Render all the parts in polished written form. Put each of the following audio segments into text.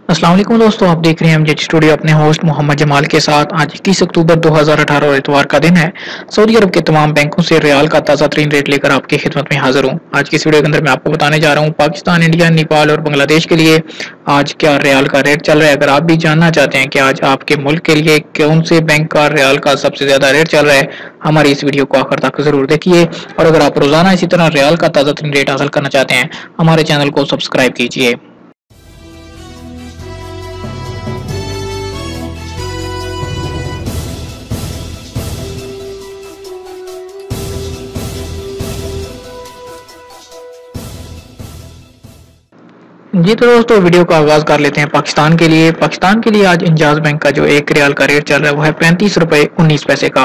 अस्सलाम वालेकुम दोस्तों, आप देख रहे हैं एमजेड स्टूडियो अपने होस्ट मोहम्मद जमाल के साथ। आज 21 अक्टूबर 2018 और इतवार का दिन है। सऊदी अरब के तमाम बैंकों से रियाल का ताज़ा तरीन रेट लेकर आपकी खिदमत में हाजिर हूँ। आज की इस वीडियो के अंदर मैं आपको बताने जा रहा हूँ पाकिस्तान, इंडिया, नेपाल और बांग्लादेश के लिए आज क्या रियाल का रेट चल रहा है। अगर आप भी जानना चाहते हैं कि आज आपके मुल्क के लिए कौन से बैंक का रियाल का सबसे ज्यादा रेट चल रहा है, हमारी इस वीडियो को आखिर तक जरूर देखिए। और अगर आप रोजाना इसी तरह रियाल का ताज़ा तरीन रेट हासिल करना चाहते हैं, हमारे चैनल को सब्सक्राइब कीजिए। जी तो दोस्तों, वीडियो का आगाज कर लेते हैं पाकिस्तान के लिए। पाकिस्तान के लिए आज इंजाज बैंक का जो एक रियाल का रेट चल रहा है वो है 35 रुपए 19 पैसे का।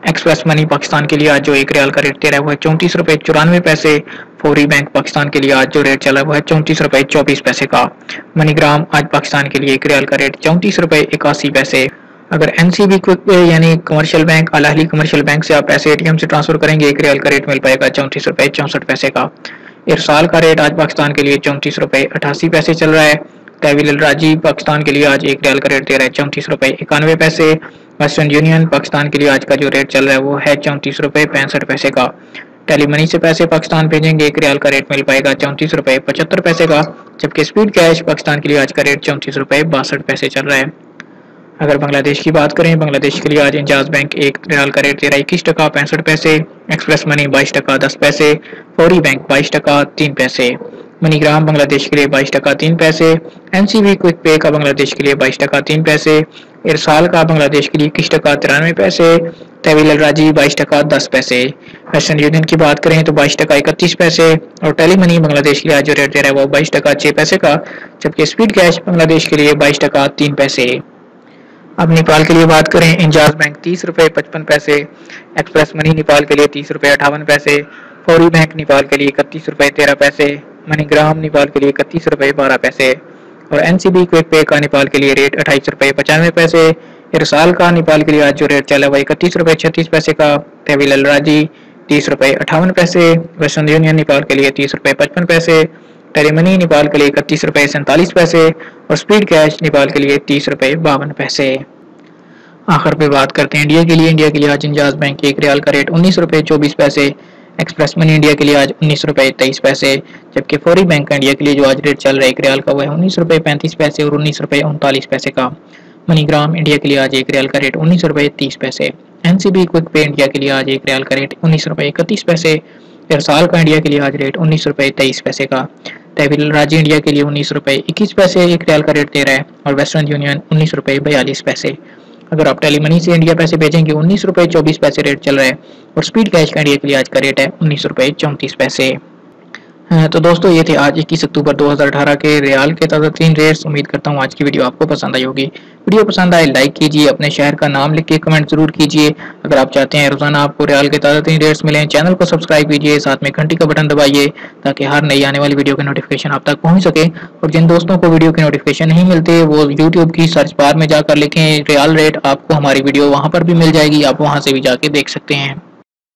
एक्सप्रेस मनी पाकिस्तान के लिए आज जो एक रियाल का रेट दे रहा है वो है 34 रुपए 94 पैसे। फौरी बैंक पाकिस्तान के लिए आज जो रेट चल रहा है वो है 34 रुपए 24 पैसे का। मनीग्राम आज पाकिस्तान के लिए एक रियाल का रेट 34 रुपए 81 पैसे। अगर एनसीबी क्विक पे यानी commercial bank, Al Ahli commercial bank से आप पैसे एटीएम से ट्रांसफर करेंगे, एक रियाल का रेट मिल पाएगा 34 रुपए 64 पैसे का। इरसाल का रेट आज पाकिस्तान के लिए 34 रुपए 88 पैसे चल रहा है। तहवील अल राजी पाकिस्तान के लिए आज एक रियाल का रेट दे रहा है 34 रुपए 91 पैसे। वेस्टर्न यूनियन पाकिस्तान के लिए आज का जो रेट चल रहा है वो है 34 रुपए 65 पैसे का। टेली मनी से पैसे पाकिस्तान भेजेंगे, एक रियाल का रेट मिल पाएगा 34 रुपए 75 पैसे का। जबकि स्पीड कैश पाकिस्तान के लिए आज का रेट 34 रुपए 62 पैसे चल रहा है। अगर बांग्लादेश की बात करें, बांग्लादेश के लिए आज इंजाज बैंक एक रियाल का रेट दे रहा है 21 टका 65 पैसे। एक्सप्रेस मनी 22 टका 10 पैसे। फौरी बैंक 22 टका 3 पैसे। मनीग्राम बांग्लादेश के लिए 22 टका 3 पैसे। एनसीबी क्विक पे का बांग्लादेश के लिए 22 टका 3 पैसे। इरसाल का बांग्लादेश के लिए 21 टका 93 पैसे। तहवील अल राजी 22 टका 10 पैसे। वेस्टर्न यूनियन की बात करें तो 22 टका 31 पैसे। और टेली मनी बांग्लादेश के लिए आज जो रेट दे रहा है वो 22 टका 6 पैसे का। जबकि स्पीड कैश बांग्लादेश के लिए 22 टका 3 पैसे। अब नेपाल के लिए बात करें, इंजाज बैंक 30 रुपए 55 पैसे। एक्सप्रेस मनी नेपाल के लिए 30 रुपए 58 पैसे। फौरी बैंक नेपाल के लिए 31 रुपए 13 पैसे। मनीग्राम नेपाल के लिए 31 रुपए 12 पैसे। और एनसीबी क्विक पे का नेपाल के लिए रेट 28 रुपए 95 पैसे। इरसाल का नेपाल के लिए आज जो रेट चला है वह 31 रुपए 36 पैसे का। तहवील अल राजी 30 रुपए 58 पैसे। वेस्टर्न यूनियन नेपाल के लिए 30 रुपए 55 पैसे। टेलीमनी नेपाल के लिए 31 रुपए 47 पैसे। और स्पीड कैश नेपाल के लिए 30 रुपए 52 पैसे। आखिर पे बात करते हैं इंडिया के लिए। इंडिया के लिए आज इंजाज बैंक एक रियाल का रेट 19 रुपए 24 पैसे। एक्सप्रेस मनी इंडिया के लिए आज 19 रुपए 23 पैसे। जबकि फौरी बैंक का इंडिया के लिए जो आज रेट चल रहा है एक रियाल का वह है 19 रुपए 35 पैसे और 19 रुपए 39 पैसे का। मनीग्राम इंडिया के लिए आज एक रियाल का रेट 19 रुपए 30 पैसे। एनसीबी क्विक पे इंडिया के लिए आज एक रियाल का रेट 19 रुपए 31 पैसे। इरसाल का इंडिया के लिए आज रेट 19 रुपए 23 पैसे का। तहवील राजी इंडिया के लिए 19 रुपए 21 पैसे एक रियाल का रेट दे रहा है। और वेस्टर्न यूनियन 19 रुपए 42 पैसे। अगर आप टेली मनी से इंडिया पैसे भेजेंगे 19 रुपए 24 पैसे रेट चल रहा है। और स्पीड कैश का इंडिया के लिए आज का रेट है 19 रुपए 34 पैसे। तो दोस्तों, ये थे आज 21 अक्टूबर 2018 के रियाल के ताज़ा तीन रेट्स। उम्मीद करता हूँ आज की वीडियो आपको पसंद आई होगी। वीडियो पसंद आए लाइक कीजिए, अपने शहर का नाम लिख के कमेंट जरूर कीजिए। अगर आप चाहते हैं रोजाना आपको रियाल के ताज़ा तीन रेट्स मिलें, चैनल को सब्सक्राइब कीजिए, साथ में घंटी का बटन दबाइए ताकि हर नई आने वाली वीडियो के नोटिफिकेशन आप तक पहुँच सके। और जिन दोस्तों को वीडियो के नोटिफिकेशन नहीं मिलते वो यूट्यूब की सर्च बार में जाकर लिखें रियाल रेट, आपको हमारी वीडियो वहाँ पर भी मिल जाएगी, आप वहाँ से भी जाके देख सकते हैं।